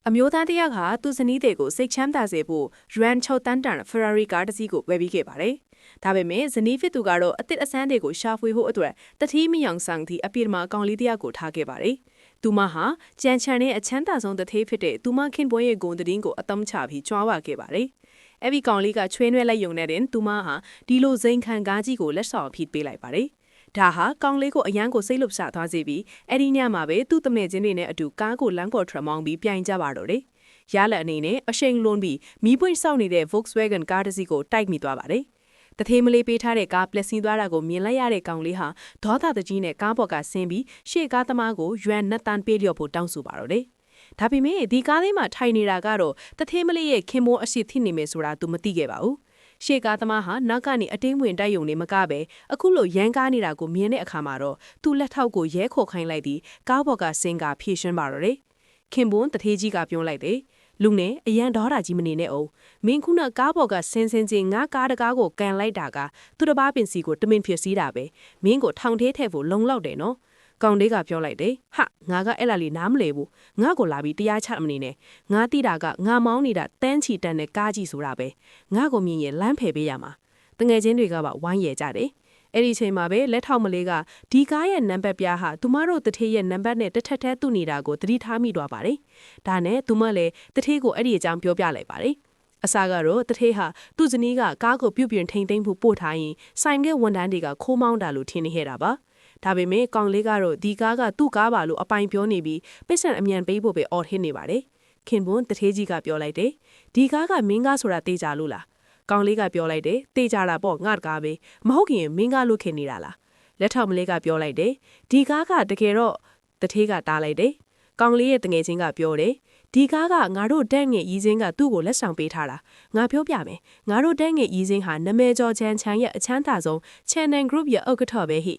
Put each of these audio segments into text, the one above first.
အမျိုးသားတစ်ယောက်ဟာသူ့ဇနီးတွေကိုစိတ်ချမ်းသာစေဖို့ Yuan 6 တန်းတန် Ferrari ကားတစ်စီးကိုဝယ်ပြီးခဲ့ပါတယ်။ဒါပေမဲ့ဇနီးဖြစ်သူကတော့အသစ်အဆန်းတွေကိုရှာဖွေဖို့အတွက်တတိမယောင်ဆောင်သည့်အပြစ်မှာအကောင်လေးတစ်ယောက်ကိုထားခဲ့ပါတယ်။သူမဟာကြံချန်တဲ့အချမ်းသာဆုံးတစ်သေးဖြစ်တဲ့သူမခင်ပွင့်ရဲ့ဂုဏ်သတင်းကိုအသုံးချပြီးကြွားဝါခဲ့ပါတယ်။အဲ့ဒီကောင်လေးကချွေးနွဲလိုက်ယုံနေတဲ့သူမဟာဒီလိုစိန်ခံကားကြီးကိုလက်ဆောင်အဖြစ်ပေးလိုက်ပါတယ်။ဒါဟာကောင်လေးကိုအရန်ကိုစိတ်လှုပ်ရှားသွားစေပြီးအဲ့ဒီညမှာပဲသူ့တမက်ချင်းတွေနဲ့အတူကားကိုလမ်းပေါ်ထွက်မောင်းပြီးပြိုင်ကြပါတော့တယ်။ရလက်အနေနဲ့အရှိန်လွန်ပြီးမီးပွင့်ဆောက်နေတဲ့ Volkswagen ကားတစ်စီးကိုတိုက်မိသွားပါတယ်။တသေးမလေးပေးထားတဲ့ကားပလက်စီသွားတာကိုမြင်လိုက်ရတဲ့ကောင်လေးဟာဒေါသတကြီးနဲ့ကားပေါ်ကဆင်းပြီးရှေ့ကားသမားကိုရွမ်နှစ်တန်းပေးလျော့ဖို့တောင်းဆိုပါတော့တယ်။ဒါပေမဲ့ဒီကားလေးမှာထိုင်နေတာကတော့တသေးမလေးရဲ့ခင်မွန်းအရှိသိနေမယ်ဆိုတာသူမသိခဲ့ပါဘူး။ရှေ့ကားသမားဟာနောက်ကနေအတင်းဝင်တိုက်ယုံနေမကပဲအခုလိုရန်ကားနေတာကိုမြင်တဲ့အခါမှာတော့သူ့လက်ထောက်ကိုရဲခေါ်ခိုင်းလိုက်ပြီးကားပေါ်ကဆင်းကဖြည့်ရှင်းပါတော့တယ်။ခင်ပွန်းတသေးကြီးကပြောလိုက်တယ်လူနဲ့အရန်ဒေါတာကြီးမနေနဲ့အောင်မင်းခုနကားပေါ်ကဆင်းချင်းငါကားတကားကိုကန်လိုက်တာကသူတစ်ပါးပင်စီကိုတမင်ဖြစ်စည်းတာပဲမင်းကိုထောင်ထဲထည့်ဖို့လုံလောက်တယ်နော်ကောင်လေးကပြောလိုက်တယ်ဟာငါကအဲ့လာလေးနားမလဲဘူးငါကိုလာပြီးတရားချမနေနဲ့ငါတိတာကငါမောင်းနေတာတန်းချီတန်းနဲ့ကားကြီးဆိုတာပဲငါကိုမြင်ရင်လမ်းဖယ်ပေးရမှာတငယ်ချင်းတွေကပါဝိုင်းရကြတယ်အဲ့ဒီချိန်မှာပဲလက်ထောက်မလေးကဒီကားရဲ့နံပါတ်ပြားဟာသူမတို့တထေးရဲ့နံပါတ်နဲ့တစ်ထက်ထဲတူနေတာကိုသတိထားမိသွားပါတယ်။ဒါနဲ့သူမလည်းတထေးကိုအဲ့ဒီအကြောင်းပြောပြလိုက်ပါတယ်။အစားကတော့တထေးဟာသူ့ဇနီးကကားကိုပြုတ်ပြင်းထိန်သိမ်းဖို့ပို့ထားရင်ဆိုင်ကဝန်ထမ်းတွေကခိုးမောင်းတာလို့ထင်နေခဲ့တာပါ။ဒါပေမဲ့ကောင်လေးကတော့ဒီကားကသူ့ကားပါလို့အပိုင်ပြောနေပြီးပိတ်ဆန်အမြန်ပေးဖို့ပဲအော်ဟစ်နေပါတယ်။ခင်ပွန်းတထေးကြီးကပြောလိုက်တယ်။ဒီကားကမင်းကားဆိုတာသိကြလို့လား။ကောင်လေးကပြောလိုက်တယ်တေးကြတာပေါ့ငါ့ကားပဲမဟုတ်ခင်မင်းကားလုခင်နေတာလားလက်ထောက်မလေးကပြောလိုက်တယ်ဒီကားကတကယ်တော့တထေးကတားလိုက်တယ်ကောင်လေးရဲ့တငယ်ချင်းကပြောတယ်ဒီကားကငါတို့တန်းငယ်ရီးစင်းကသူ့ကိုလက်ဆောင်ပေးထားတာငါပြောပြမယ်ငါတို့တန်းငယ်ရီးစင်းဟာနမဲကျော်ချန်ချန်ရဲ့အချမ်းသာဆုံး Channel Group ရဲ့ဥက္ကဋ္ဌပဲဟိ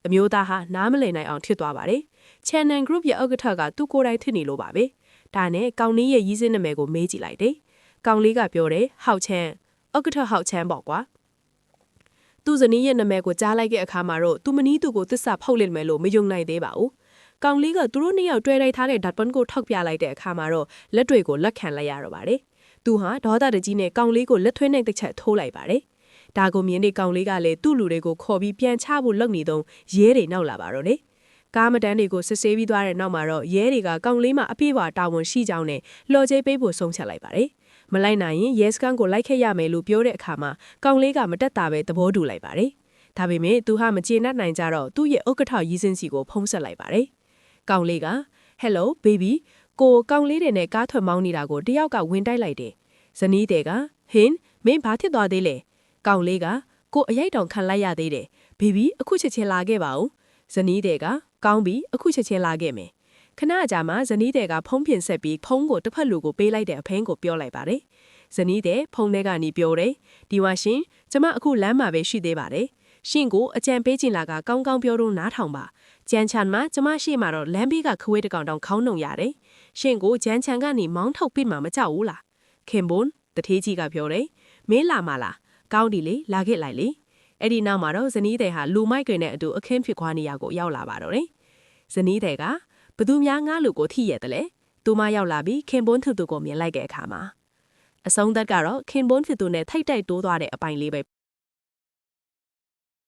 အမျိုးသားဟာနားမလည်နိုင်အောင်ဖြစ်သွားပါတယ် Channel Group ရဲ့ဥက္ကဋ္ဌကသူ့ကိုယ်တိုင်ဖြစ်နေလို့ပါပဲဒါနဲ့ကောင်လေးရဲ့ရီးစင်းနာမည်ကိုမေးကြည့်လိုက်တယ်ကောင်လေးကပြောတယ်ဟောက်ချန်ဥက္ကဋ္ဌဟောက်ချမ်းပေါ့ကွာသူ့ဇနီးရဲ့နာမည်ကိုကြားလိုက်တဲ့အခါမှာတော့သူမနီးသူကိုသစ္စာဖောက်လိမ့်မယ်လို့မယုံနိုင်သေးပါဘူး။ကောင်လေးကသူတို့နှစ်ယောက်တွေ့လိုက်ထားတဲ့ဓာတ်ပွန်းကိုထောက်ပြလိုက်တဲ့အခါမှာတော့လက်တွေကိုလက်ခံလိုက်ရတော့ပါတယ်။သူဟာဒေါသတကြီးနဲ့ကောင်လေးကိုလက်ထွေးနဲ့တစ်ချက်ထိုးလိုက်ပါတယ်။ဒါကိုမြင်တဲ့ကောင်လေးကလည်းသူ့လူတွေကိုခေါ်ပြီးပြန်ချဖို့လုပ်နေတော့ရဲတွေနောက်လာပါတော့တယ်။ကားမတန်းတွေကိုစစ်ဆေးပြီးသွားတဲ့နောက်မှာတော့ရဲတွေကကောင်လေးမှာအပြည့်အဝတာဝန်ရှိကြောင်းနဲ့လော်ကြေးပေးဖို့ဆုံးဖြတ်လိုက်ပါတယ်။မလိုက်နိုင်ရင်ရဲစခန်းကိုလိုက်ခဲ့ရမယ်လို့ပြောတဲ့အခါမှာကောင်လေးကမတက်တာပဲသဘောတူလိုက်ပါတယ်။ဒါပေမဲ့သူဟာမကျေနပ်နိုင်ကြတော့သူ့ရဲ့ဥက္ကဋ္ဌရီးစင်းစီကိုဖုံးဆက်လိုက်ပါတယ်။ကောင်လေးက Hello baby ကိုကောင်လေးတွေနဲ့ကားထွက်မောင်းနေတာကိုတယောက်ကဝင်တိုက်လိုက်တယ်။ဇနီးတွေကဟင်းမင်းဘာဖြစ်သွားသေးလဲ။ကောင်လေးကကိုအရိုက်တောင်ခံလိုက်ရသေးတယ်။ baby အခုချက်ချင်းလာခဲ့ပါဦး။ဇနီးတွေကကောင်းပြီအခုချက်ချင်းလာခဲ့မယ်။ခဏကြာမှဇနီးတွေကဖုံးပြင်ဆက်ပြီးဖုံးကိုတစ်ဖက်လူကိုပေးလိုက်တဲ့အဖင်းကိုပြောလိုက်ပါတယ်။ဇနီးတဲ့ဖုံးထဲကနေပြောတယ်။ဒီဝါရှင်ကျမအခုလမ်းမှာပဲရှိသေးပါတယ်။ရှင်ကိုအကြံပေးချင်လာကကောင်းကောင်းပြောတော့နားထောင်ပါ။ကြမ်းချန်မှာကျမရှိမှာတော့လမ်းဘေးကခွေးတကောင်တောင်ခေါင်းနှုံရတယ်။ရှင်ကိုကြမ်းချန်ကနေမောင်းထုတ်ပြစ်မှာမကြောက်ဘူးလား။ခင်ပွန်းတထေးကြီးကပြောတယ်။မင်းလာမလား။ကောင်းဒီလေလာခဲ့လိုက်လေ။အဲ့ဒီနောက်မှာတော့ဇနီးတဲ့ဟာလူမိုက်တွေနဲ့အတူအခင်းဖြစ်ခွာနေရကိုရောက်လာပါတော့တယ်။ဇနီးတဲ့ကဘသူများငါ့လူကိုထိရတယ်လေသူမရောက်လာပြီးခင်ပွန်းသူကိုမြင်လိုက်တဲ့အခါမှာအဆုံးသက်ကတော့ခင်ပွန်းသူနဲ့ထိုက်တိုက်တိုးသွားတဲ့အပိုင်လေးပဲ